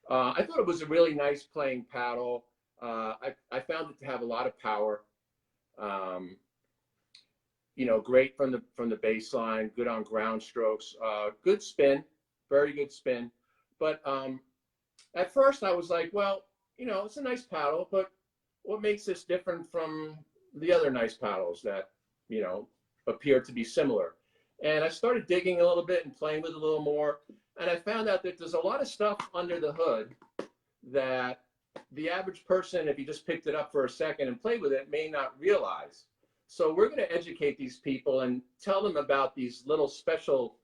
I thought it was a really nice playing paddle. I found it to have a lot of power. Um, you know, great from the baseline, good on ground strokes, good spin, very good spin. But at first I was like, well, you know, it's a nice paddle, but what makes this different from the other nice paddles that, you know, appear to be similar? And I started digging a little bit and playing with it a little more. And I found out that there's a lot of stuff under the hood that the average person, if he just picked it up for a second and played with it, may not realize. So we're going to educate these people and tell them about these little special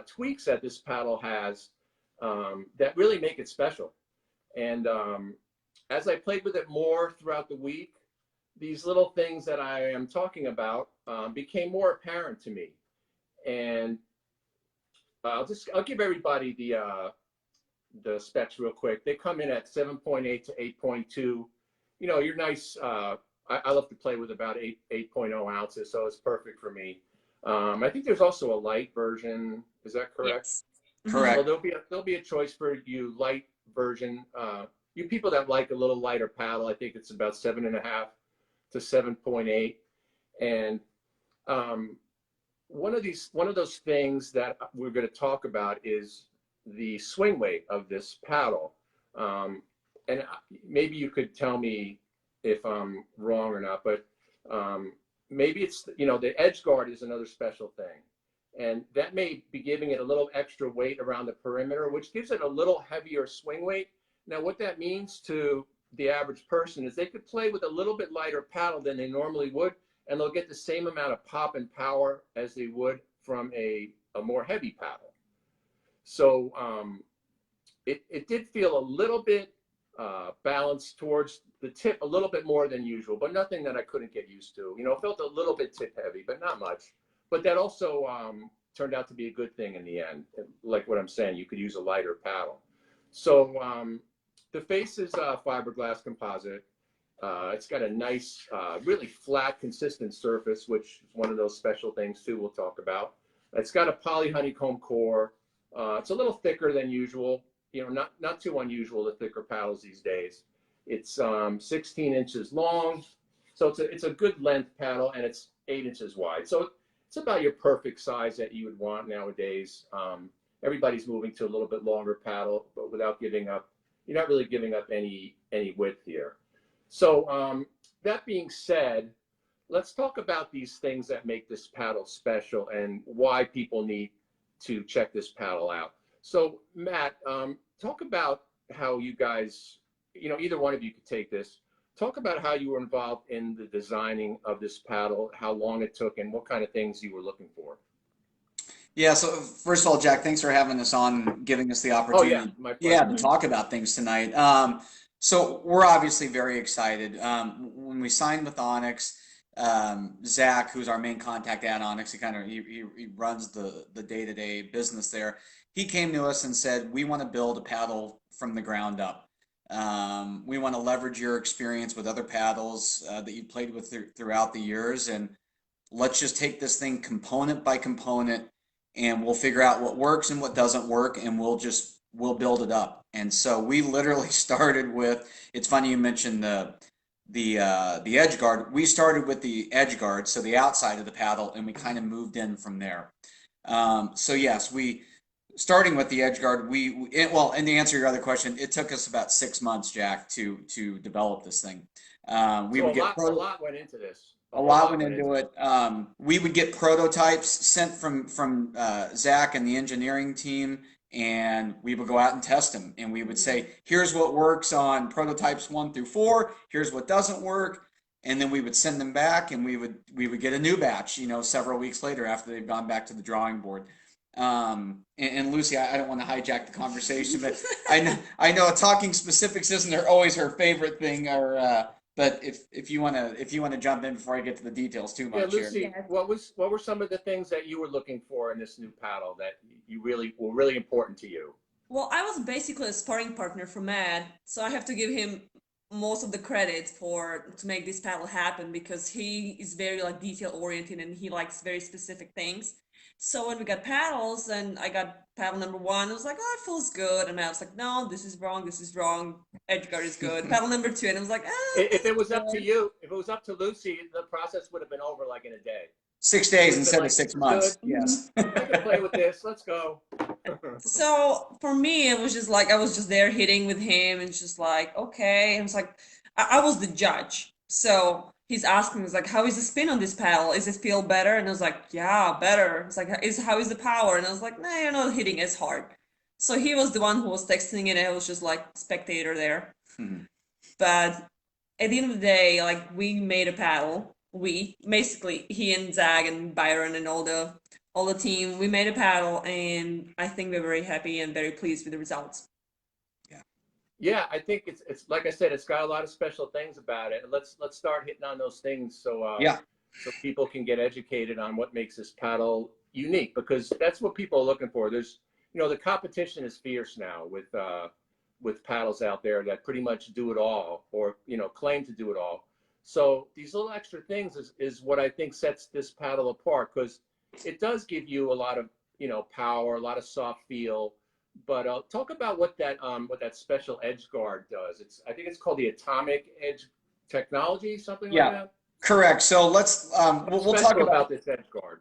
tweaks that this paddle has that really make it special. And as I played with it more throughout the week, these little things that I am talking about became more apparent to me. And I'll give everybody the specs real quick. They come in at 7.8 to 8.2. You know, your nice. I love to play with about 8.0 ounces, so it's perfect for me. I think there's also a light version. Is that correct? Yes. Correct. So there'll be a choice for you, light version. You people that like a little lighter paddle, I think it's about 7.5 to 7.8. And one of those things that we're going to talk about is the swing weight of this paddle. And maybe you could tell me if I'm wrong or not, but maybe it's, you know, the edge guard is another special thing. And that may be giving it a little extra weight around the perimeter, which gives it a little heavier swing weight. Now, what that means to the average person is they could play with a little bit lighter paddle than they normally would, and they'll get the same amount of pop and power as they would from a more heavy paddle. So it did feel a little bit balanced towards the tip, a little bit more than usual, but nothing that I couldn't get used to. You know, it felt a little bit tip heavy, but not much. But that also turned out to be a good thing in the end. Like what I'm saying, you could use a lighter paddle. So the face is fiberglass composite. It's got a nice, really flat, consistent surface, which is one of those special things too we'll talk about. It's got a poly honeycomb core. It's a little thicker than usual. You know, not too unusual, the thicker paddles these days. It's 16 inches long, so it's a good length paddle, and it's 8 inches wide. So it's about your perfect size that you would want nowadays. Everybody's moving to a little bit longer paddle, but without giving up. You're not really giving up any width here. So that being said, let's talk about these things that make this paddle special and why people need to check this paddle out. So Matt, talk about how you guys, you know, either one of you could take this. Talk about how you were involved in the designing of this paddle, how long it took, and what kind of things you were looking for. Yeah, so first of all, Jack, thanks for having us on, giving us the Oh yeah, opportunity, my yeah, pleasure. to talk about things tonight. So we're obviously very excited. When we signed with Onix, Zach, who's our main contact at Onix, he runs the day-to-day business there. He came to us and said, "We want to build a paddle from the ground up. We want to leverage your experience with other paddles that you played with throughout the years, and let's just take this thing component by component, and we'll figure out what works and what doesn't work, and we'll build it up." And so we literally started with, it's funny you mentioned the edge guard. We started with the edge guard, so the outside of the paddle, and we kind of moved in from there. So yes, starting with the edge guard, well, and to answer your other question, it took us about 6 months, Jack, to develop this thing. We So would get a lot went into this. A a whole lot lot went went into into it. We would get prototypes sent from Zach and the engineering team, and we would go out and test them. And we would say, "Here's what works on prototypes 1 through 4. Here's what doesn't work." And then we would send them back, and we would get a new batch, you know, several weeks later after they've gone back to the drawing board. And Lucy, I don't want to hijack the conversation, but I know talking specifics isn't always her favorite thing, or but if you wanna jump in before I get to the details too Yeah, much here. Lucy, Yes. what were some of the things that you were looking for in this new paddle that you really were really important to you? Well, I was basically a sparring partner for Matt, so I have to give him most of the credit to make this paddle happen because he is very like detail oriented and he likes very specific things. So when we got paddles and I got paddle number one, I was like, oh, it feels good. And I was like, no, this is wrong. This is wrong. Edge guard is good. Paddle number two, and I was like, ah, this If it is was up to good. you, if it was up to Lucy, the process would have been over like in a day. 6 days Would have been instead of like, this six is good. months. Yes. I can play with this. Let's go. So for me, it was just like I was just there hitting with him, and just like, okay. I was like, I was the judge. So he's asking, was like, how is the spin on this paddle? Is it feel better? And I was like, yeah, better. It's like, how is the power? And I was like, nah, you're not hitting as hard. So he was the one who was texting it, and I was just like spectator there. Mhm. But at the end of the day, like we made a paddle. We basically he and Zag and Byron and all the team, we made a paddle, and I think we're very happy and very pleased with the results. Yeah, I think it's like I said, it's got a lot of special things about it. Let's start hitting on those things Yeah. so people can get educated on what makes this paddle unique, because that's what people are looking for. There's the competition is fierce now with paddles out there that pretty much do it all, or claim to do it all. So these little extra things is what I think sets this paddle apart, because it does give you a lot of power, a lot of soft feel. But talk about what that special edge guard does. I think it's called the atomic edge technology, something like Yeah. that. Correct. So let's What's we'll talk special about about this edge guard?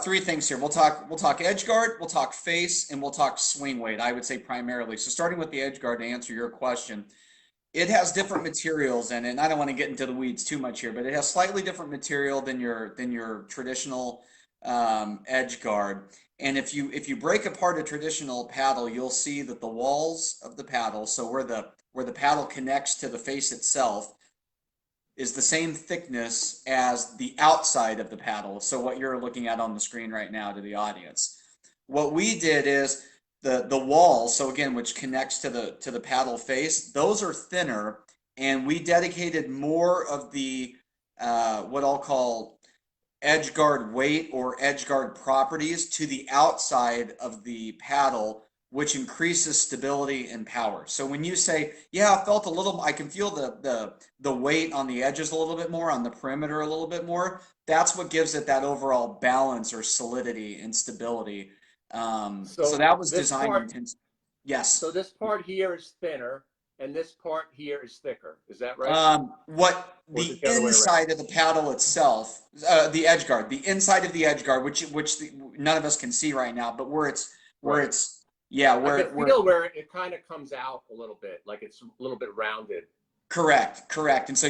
three things here. We'll talk edge guard, we'll talk face, and we'll talk swing weight. I would say primarily. So starting with the edge guard to answer your question, it has different materials in it. And I don't want to get into the weeds too much here, but it has slightly different material than your traditional edge guard. And if you break apart a traditional paddle, you'll see that the walls of the paddle, so where the paddle connects to the face itself, is the same thickness as the outside of the paddle. So what you're looking at on the screen right now to the audience. What we did is the wall, so again, which connects to the paddle face, those are thinner, and we dedicated more of the what I'll call edge guard weight or edge guard properties to the outside of the paddle, which increases stability and power. So when you say, yeah, I felt a little, I can feel the weight on the edges a little bit more, on the perimeter a little bit more, that's what gives it that overall balance or solidity and stability. So So that was this designed part, intentionally. Yes. so this part here is thinner, and this part here is thicker. Is that right? What Or is the it the other way around? inside of the paddle itself, the edge guard, the inside of the edge guard, none of us can see right now, but where Right. it's yeah, I where can where feel where it kind of comes out a little bit, like it's a little bit rounded. correct. And so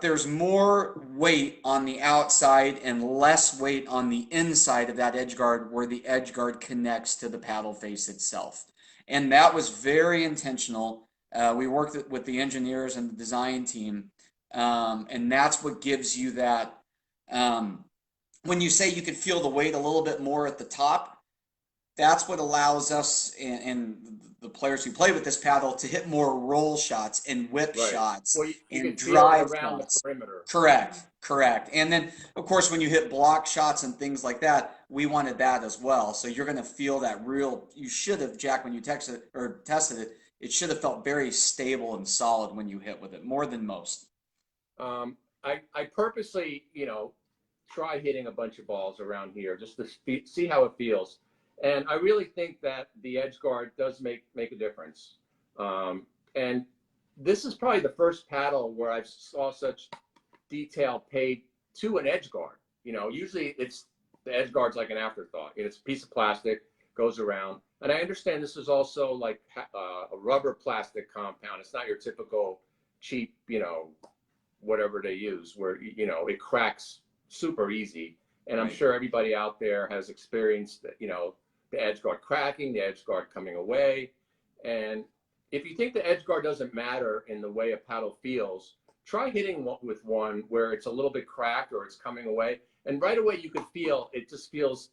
there's more weight on the outside and less weight on the inside of that edge guard where the edge guard connects to the paddle face itself. And that was very intentional. We worked with the engineers and the design team, and that's what gives you that. Um, when you say you could feel the weight a little bit more at the top, that's what allows us and the players who play with this paddle to hit more roll shots and whip Right. Well, shots you and can feel it drive around the shots. perimeter. Correct. And then, of course, when you hit block shots and things like that, we wanted that as well. So you're going to feel that you should have, Jack, when you texted or tested it, it should have felt very stable and solid when you hit with it, more than most. I purposely, try hitting a bunch of balls around here just to see how it feels. And I really think that the edge guard does make a difference. And this is probably the first paddle where I saw such detail paid to an edge guard. Usually it's the edge guard's like an afterthought. It's a piece of plastic, goes around. And I understand this is also like a rubber plastic compound. It's not your typical cheap, whatever they use where, it cracks super easy. And I'm Right. sure everybody out there has experienced, the edge guard cracking, the edge guard coming away. And if you think the edge guard doesn't matter in the way a paddle feels, try hitting with one where it's a little bit cracked or it's coming away. And right away you could feel, it just feels,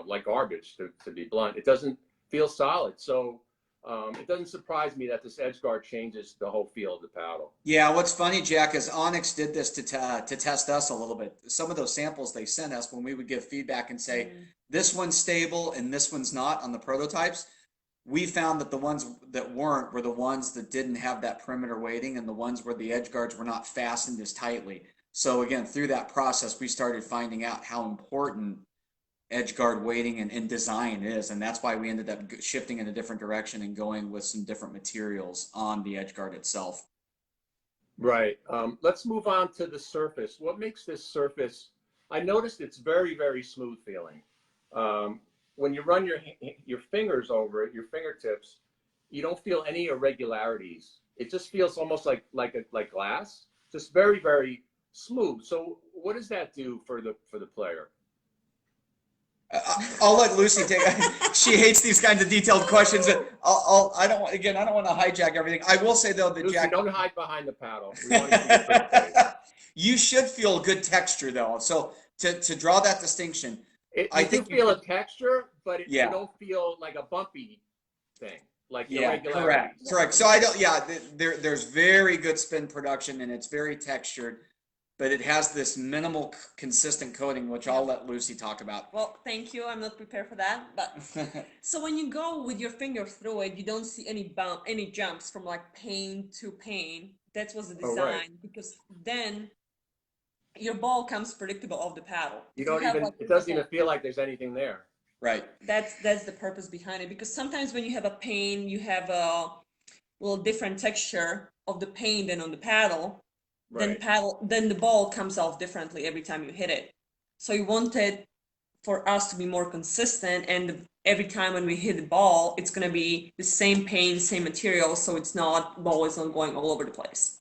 like garbage to be blunt. It doesn't feel solid. So it doesn't surprise me that this edge guard changes the whole feel of the paddle. Yeah, what's funny, Jack, is Onix did this to test us a little bit. Some of those samples they sent us when we would give feedback and say, this one's stable and this one's not on the prototypes, we found that the ones that weren't were the ones that didn't have that perimeter weighting and the ones where the edge guards were not fastened as tightly. So again, through that process, we started finding out how important edge guard weighting and design is, and that's why we ended up shifting in a different direction and going with some different materials on the edge guard itself. Right. Let's move on to the surface. What makes this surface? I noticed it's very, very smooth feeling. When you run your fingers over it, your fingertips, you don't feel any irregularities. It just feels almost like glass. Just very, very smooth. So what does that do for the player? I'll let Lucy take. She hates these kinds of detailed questions, but I don't want to hijack everything. I will say though that Lucy, Jack, don't hide behind the paddle. We want to see your pretty face. you should feel good texture though. So to draw that distinction, I think you feel a texture, but you yeah. don't feel like a bumpy thing, like Yeah, irregularities. correct. So I don't. Yeah, there's very good spin production and it's very textured, but it has this minimal consistent coating, which I'll let Lucy talk about. Well, thank you. I'm not prepared for that. But so when you go with your finger through it, you don't see any jumps from like pane to pane. That was the design, right. because then your ball comes predictable off the paddle. You don't even. Like, it doesn't even feel like there's anything there. Right. That's the purpose behind it, because sometimes when you have a pane, you have a little different texture of the pane than on the paddle. Right. Then the ball comes off differently every time you hit it. So you wanted for us to be more consistent, and every time when we hit the ball, it's going to be the same pane, same material, so it's not ball is not going all over the place.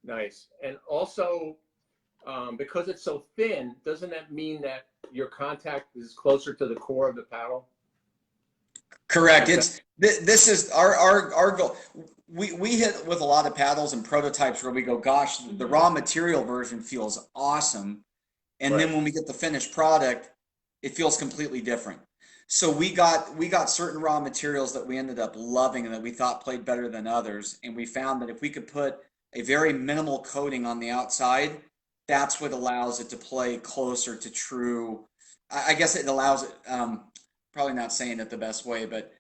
Nice. And also, because it's so thin, doesn't that mean that your contact is closer to the core of the paddle? Correct. This is our goal. We hit with a lot of paddles and prototypes where we go, gosh, the raw material version feels awesome, and then when we get the finished product, it feels completely different. So we got certain raw materials that we ended up loving and that we thought played better than others, and we found that if we could put a very minimal coating on the outside, that's what allows it to play closer to true. I guess it allows it. Probably not saying it the best way, but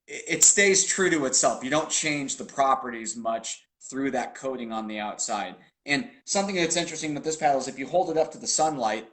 it stays true to itself. You don't change the properties much through that coating on the outside. And something that's interesting with this paddle is if you hold it up to the sunlight,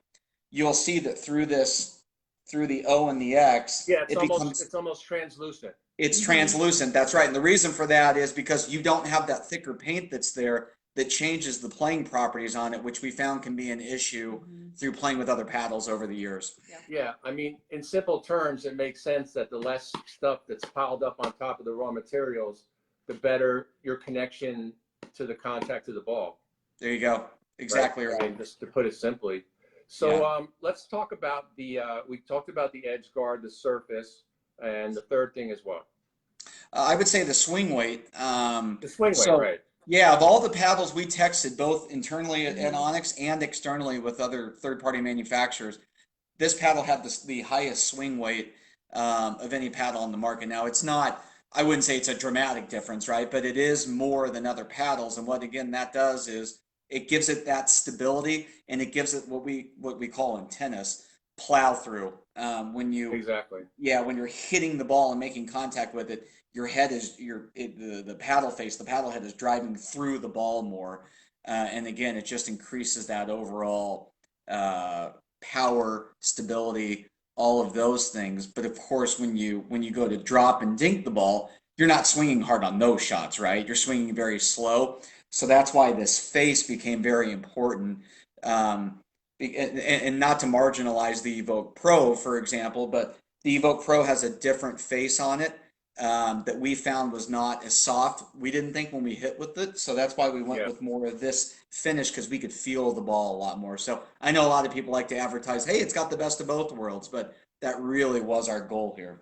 you'll see that through the O and the X, yeah, it's almost translucent. It's translucent. That's right. And the reason for that is because you don't have that thicker paint that's there that changes the playing properties on it, which we found can be an issue through playing with other paddles over the years. Yeah, I mean, in simple terms, it makes sense that the less stuff that's piled up on top of the raw materials, the better your connection to the contact of the ball. There you go. Exactly right. I mean, just to put it simply. So let's talk about we talked about the edge guard, the surface, and the third thing is what? I would say the swing weight. The swing weight, right. Yeah, of all the paddles we tested, both internally at Onix and externally with other third-party manufacturers, this paddle had the highest swing weight of any paddle on the market. Now, it's not, I wouldn't say it's a dramatic difference, right? But it is more than other paddles. And what, again, that does is it gives it that stability, and it gives it what we call in tennis plow through. When you when you're hitting the ball and making contact with it, your head is the paddle head is driving through the ball more, and again, it just increases that overall power, stability, all of those things. But of course, when you go to drop and dink the ball, you're not swinging hard on those shots, right? You're swinging very slow. So that's why this face became very important. And not to marginalize the Evoke Pro, for example, but the Evoke Pro has a different face on it that we found was not as soft. We didn't think when we hit with it, so that's why we went with more of this finish, because we could feel the ball a lot more. So I know a lot of people like to advertise, hey, it's got the best of both worlds, but that really was our goal here.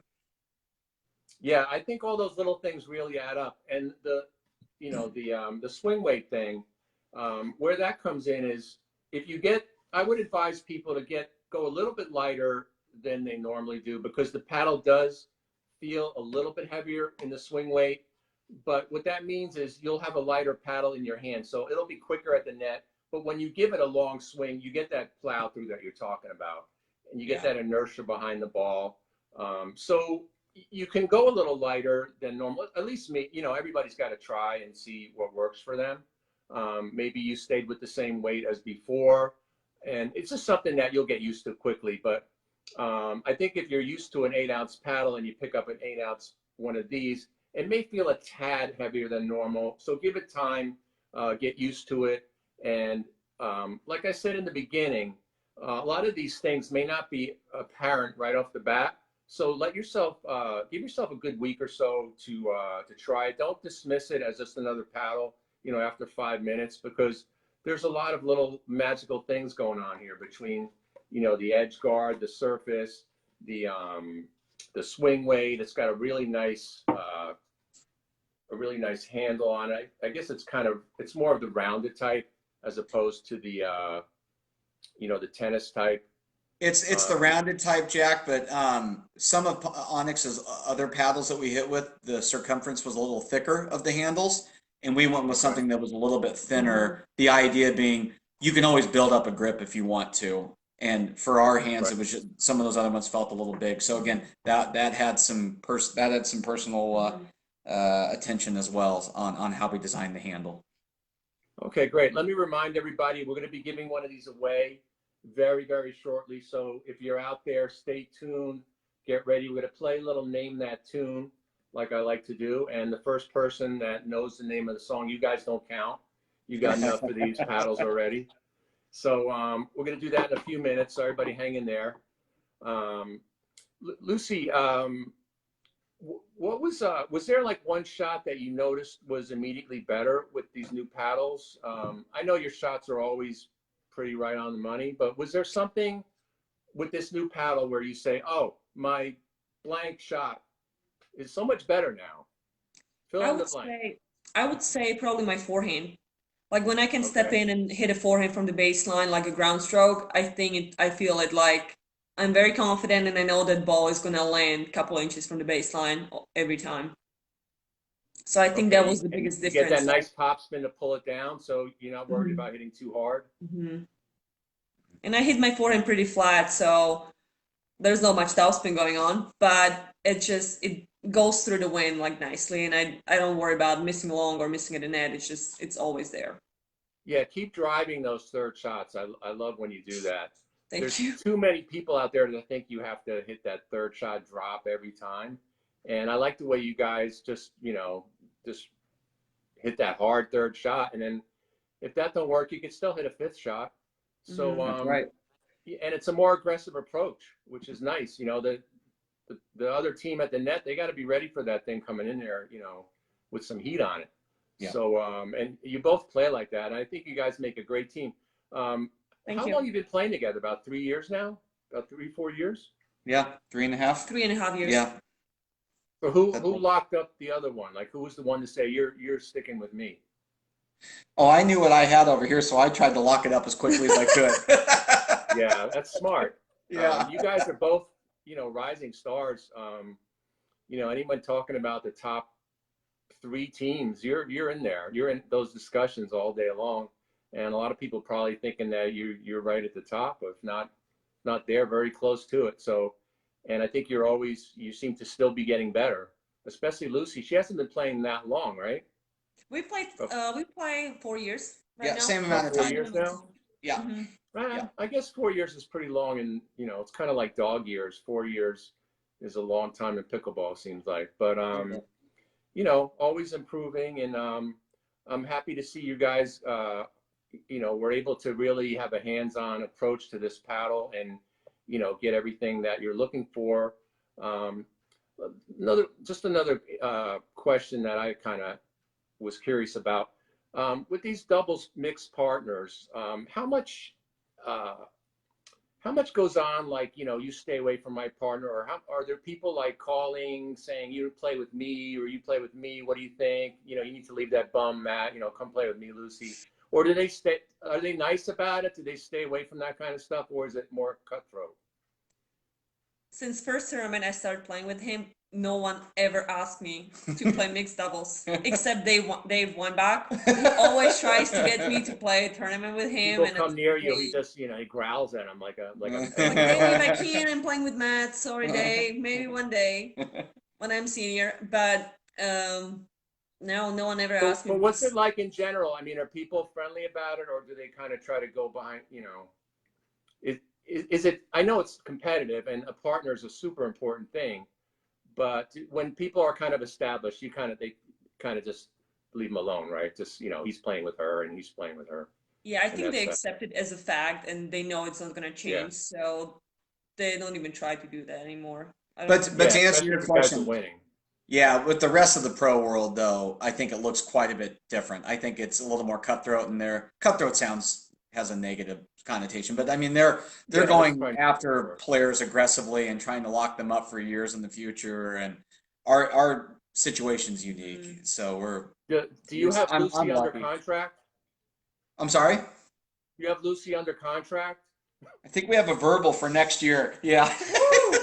Yeah, I think all those little things really add up, and the swing weight thing, where that comes in is if you get. I would advise people to go a little bit lighter than they normally do, because the paddle does feel a little bit heavier in the swing weight. But what that means is you'll have a lighter paddle in your hand, so it'll be quicker at the net. But when you give it a long swing, you get that plow through that you're talking about, and you get that inertia behind the ball. So you can go a little lighter than normal. At least me, everybody's got to try and see what works for them. Maybe you stayed with the same weight as before. And it's just something that you'll get used to quickly. But I think if you're used to an 8-ounce paddle and you pick up an 8-ounce one of these, it may feel a tad heavier than normal. So give it time, get used to it. And like I said in the beginning, a lot of these things may not be apparent right off the bat. So let yourself give yourself a good week or so to try it. Don't dismiss it as just another paddle, you know, after 5 minutes, because there's a lot of little magical things going on here between, you know, the edge guard, the surface, the swing weight. It's got a really nice handle on it. I guess it's more of the rounded type as opposed to the you know, the tennis type. It's the rounded type, Jack, but some of Onix's other paddles that we hit with, the circumference was a little thicker of the handles, and we went with something that was a little bit thinner. The idea being you can always build up a grip if you want to. And for our hands, it was just some of those other ones felt a little big. So again, that had some personal attention as well on how we designed the handle. Okay, great. Let me remind everybody, we're going to be giving one of these away very, very shortly. So if you're out there, stay tuned, get ready. We're going to play a little Name That Tune, like I like to do. And the first person that knows the name of the song, you guys don't count. You got enough of these paddles already. So we're going to do that in a few minutes. So everybody hang in there. Lucy, what was there like one shot that you noticed was immediately better with these new paddles? I know your shots are always pretty right on the money, but was there something with this new paddle where you say, oh, my blank shot is so much better now? Fill in the blank. I would say probably my forehand. Like when I can step in and hit a forehand from the baseline, like a ground stroke, I feel it like I'm very confident and I know that ball is going to land a couple inches from the baseline every time. So I think that was the biggest difference. You get that nice top spin to pull it down, so you're not worried about hitting too hard. And I hit my forehand pretty flat, so there's not much topspin going on, but it goes through the wind like nicely, and I don't worry about missing long or missing at the net. It's always there. Yeah, keep driving those third shots. I love when you do that. Thank you. There's too many people out there that think you have to hit that third shot drop every time. And I like the way you guys just hit that hard third shot. And then if that don't work, you can still hit a fifth shot. So, That's right. And it's a more aggressive approach, which is nice. You know, the other team at the net, they got to be ready for that thing coming in there, you know, with some heat on it. Yeah. So, and you both play like that. And I think you guys make a great team. How long have you been playing together? About 3 years now? About 3-4 years? Yeah, 3.5. 3.5 years. Yeah. So who locked up the other one? Like, who was the one to say you're sticking with me? Oh, I knew what I had over here, so I tried to lock it up as quickly as I could. Yeah, that's smart. Yeah. You guys are both, you know, rising stars. You know, anyone talking about the top 3 teams, you're in there. You're in those discussions all day long. And a lot of people probably thinking that you're right at the top, if not there, very close to it. So, and I think you seem to still be getting better, especially Lucy. She hasn't been playing that long, right? We play 4 years right now. Same amount of time. 4 years now? Yeah. Yeah. I guess 4 years is pretty long, and you know, it's kind of like dog years. 4 years is a long time in pickleball, seems like. But you know, always improving, and I'm happy to see you guys you know, we're able to really have a hands-on approach to this paddle and, you know, get everything that you're looking for. Another question that I kind of was curious about, with these doubles mixed partners, how much goes on, like, you know, you stay away from my partner, or are there people like calling saying, you play with me, or you play with me, what do you think? You know, you need to leave that bum, Matt, you know, come play with me, Lucy. Or are they nice about it? Do they stay away from that kind of stuff, or is it more cutthroat? Since first tournament I started playing with him, no one ever asked me to play mixed doubles, except Dave Weinbach. He always tries to get me to play a tournament with him. People come near you, he just, you know, he growls at him like maybe if I can, I'm playing with Matt. Sorry, Dave. Maybe one day when I'm senior, but no one ever asked me. But what's it like in general? I mean, are people friendly about it, or do they kind of try to go behind, you know, is it, I know it's competitive and a partner is a super important thing, but when people are kind of established, they kind of just leave them alone, right? Just, he's playing with her and he's playing with her. Yeah, I And think they that's, accept it as a fact and they know it's not gonna yeah. change, so they don't even try to do that anymore. I don't But know. but Yeah, to answer especially your if the guys are question, winning. yeah, with the rest of the pro world though, I think it looks quite a bit different. I think it's a little more cutthroat in there. Cutthroat sounds has a negative connotation, but I mean they're Yeah, that's going probably after not players aggressively and trying to lock them up for years in the future. And our situation's unique, Mm. so do you have I'm Lucy under lucky. contract? I'm sorry. You have Lucy under contract? I think we have a verbal for next year. Yeah. Woo!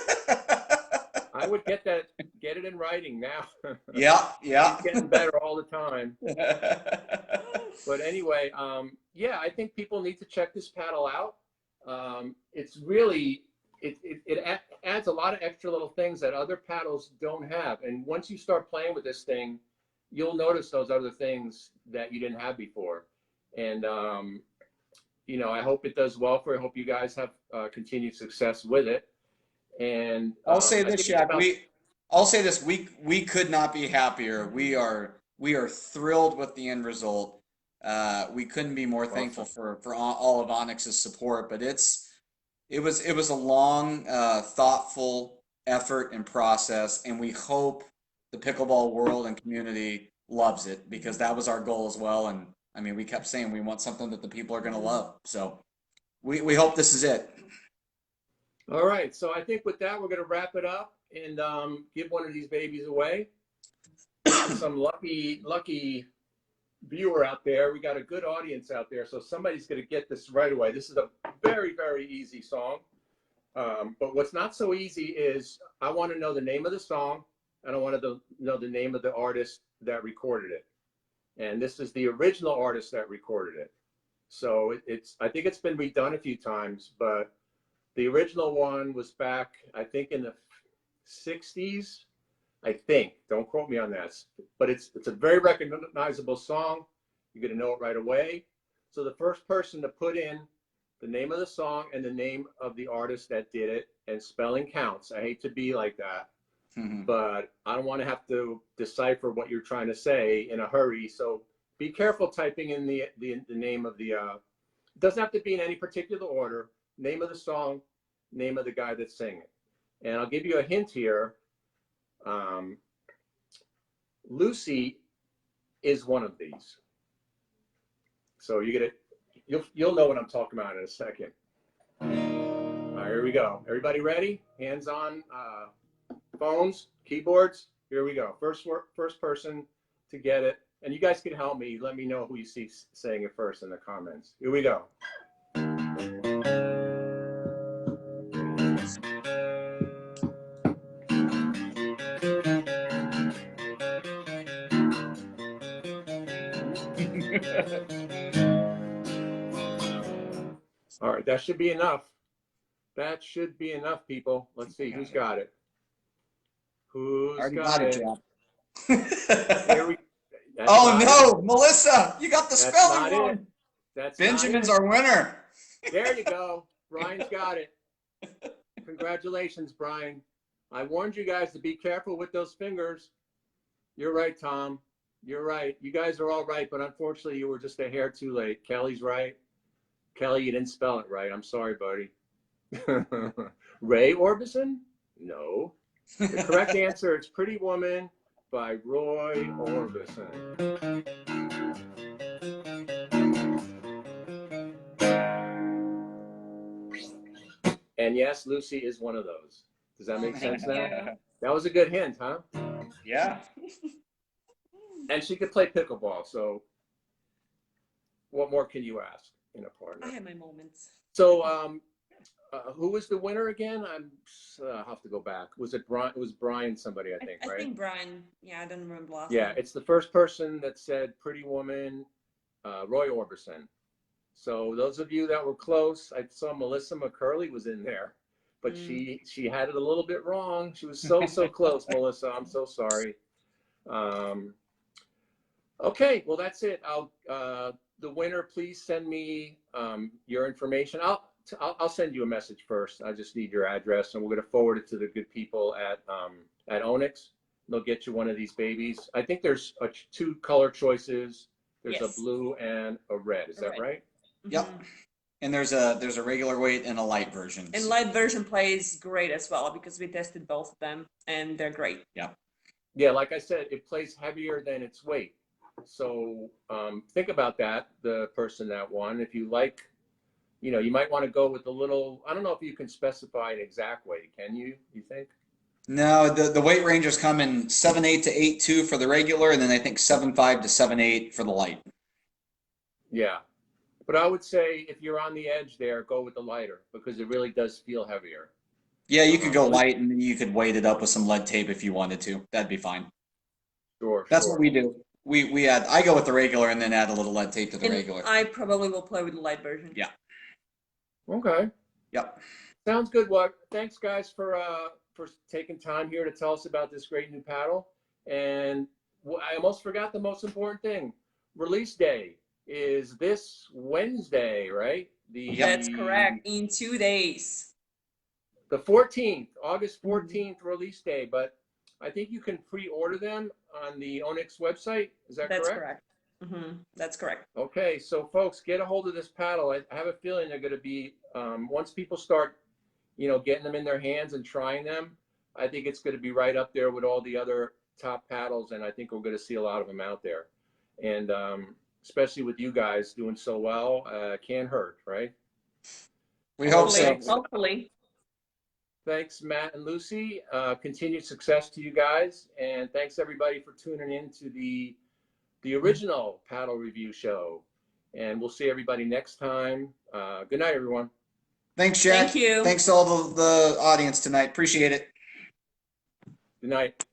I would get it in writing now. Yeah, She's yeah. getting better all the time. But anyway, yeah, I think people need to check this paddle out. It's really, it adds a lot of extra little things that other paddles don't have. And once you start playing with this thing, you'll notice those other things that you didn't have before. And, I hope it does well for you. I hope you guys have continued success with it. And I'll say I this, think it's Shaq. about, I'll say this. We could not be happier. We are thrilled with the end result. We couldn't be more thankful awesome. for all of Onyx's support. But it was a long, thoughtful effort and process, and we hope the pickleball world and community loves it because that was our goal as well. And I mean, we kept saying we want something that the people are going to love. So we hope this is it. All right, so I think with that, we're going to wrap it up and give one of these babies away. Some lucky viewer out there. We got a good audience out there, so somebody's going to get this right away. This is a very, very easy song. But what's not so easy is I want to know the name of the song, and I want to know the name of the artist that recorded it. And this is the original artist that recorded it. So I think it's been redone a few times, but the original one was back, I think, in the 60s. I think. Don't quote me on that. But it's a very recognizable song. You're going to know it right away. So the first person to put in the name of the song and the name of the artist that did it, and spelling counts. I hate to be like that, but I don't want to have to decipher what you're trying to say in a hurry. So be careful typing in the name of the, it doesn't have to be in any particular order. Name of the song, name of the guy that's singing it. And I'll give you a hint here. Lucy is one of these. So you'll know what I'm talking about in a second. All right, here we go. Everybody ready? Hands on phones, keyboards. Here we go. First person to get it. And you guys can help me. Let me know who you see saying it first in the comments. Here we go. All right, that should be enough. That should be enough, people. Let's see who's got it. Who's got it? Here we. Oh no, Melissa, you got the That's spelling not wrong. it. That's Benjamin's not it. our winner. There you go. Brian's got it. Congratulations, Brian. I warned you guys to be careful with those fingers. You're right, Tom. You're right. You guys are all right, but unfortunately, you were just a hair too late. Kelly's right. Kelly, you didn't spell it right. I'm sorry, buddy. Ray Orbison? No. The correct answer is Pretty Woman by Roy Orbison. And yes, Lucy is one of those. Does that make sense now? That was a good hint, huh? Yeah. And she could play pickleball, so what more can you ask in a partner? I have my moments. So, who was the winner again? I'll have to go back. Was it Brian? It was Brian somebody, I think, right? I think Brian. Yeah, I don't remember last Yeah, name. it's the first person that said Pretty Woman, Roy Orbison. So those of you that were close, I saw Melissa McCurley was in there, but she had it a little bit wrong. She was so close, Melissa. I'm so sorry. Okay, well that's it. The winner, please send me your information. I'll send you a message first. I just need your address, and we're going to forward it to the good people at Onix. They'll get you one of these babies. I think there's two color choices. There's Yes. a blue and a red. Is that right? Yep. And there's a regular weight and a light version. And light version plays great as well because we tested both of them and they're great. Yeah. Yeah, like I said, it plays heavier than its weight. So think about that, the person that won. If you like, you might want to go with a little, I don't know if you can specify an exact weight. Can you think? No, the weight ranges come in 7.8 to 8.2 for the regular, and then I think 7.5 to 7.8 for the light. Yeah. But I would say if you're on the edge there, go with the lighter because it really does feel heavier. Yeah, you could go light and then you could weight it up with some lead tape if you wanted to. That'd be fine. Sure. That's what we do. I go with the regular and then add a little lead tape to the regular. I probably will play with the light version. Yeah. Okay. Yep. Sounds good. Well, thanks guys for taking time here to tell us about this great new paddle. And I almost forgot the most important thing. Release day is this Wednesday, right? That's correct. In 2 days. The 14th, August 14th release day. But I think you can pre-order them on the Onix website. Is that correct? That's correct. That's correct. Okay, so folks, get a hold of this paddle. I have a feeling they're going to be, once people start, getting them in their hands and trying them, I think it's going to be right up there with all the other top paddles, and I think we're going to see a lot of them out there. And especially with you guys doing so well, can't hurt, right? We hope so. Hopefully. Thanks, Matt and Lucy. Continued success to you guys, and thanks everybody for tuning in to the original paddle review show. And we'll see everybody next time. Good night, everyone. Thanks, Jack. Thank you. Thanks to all the audience tonight. Appreciate it. Good night.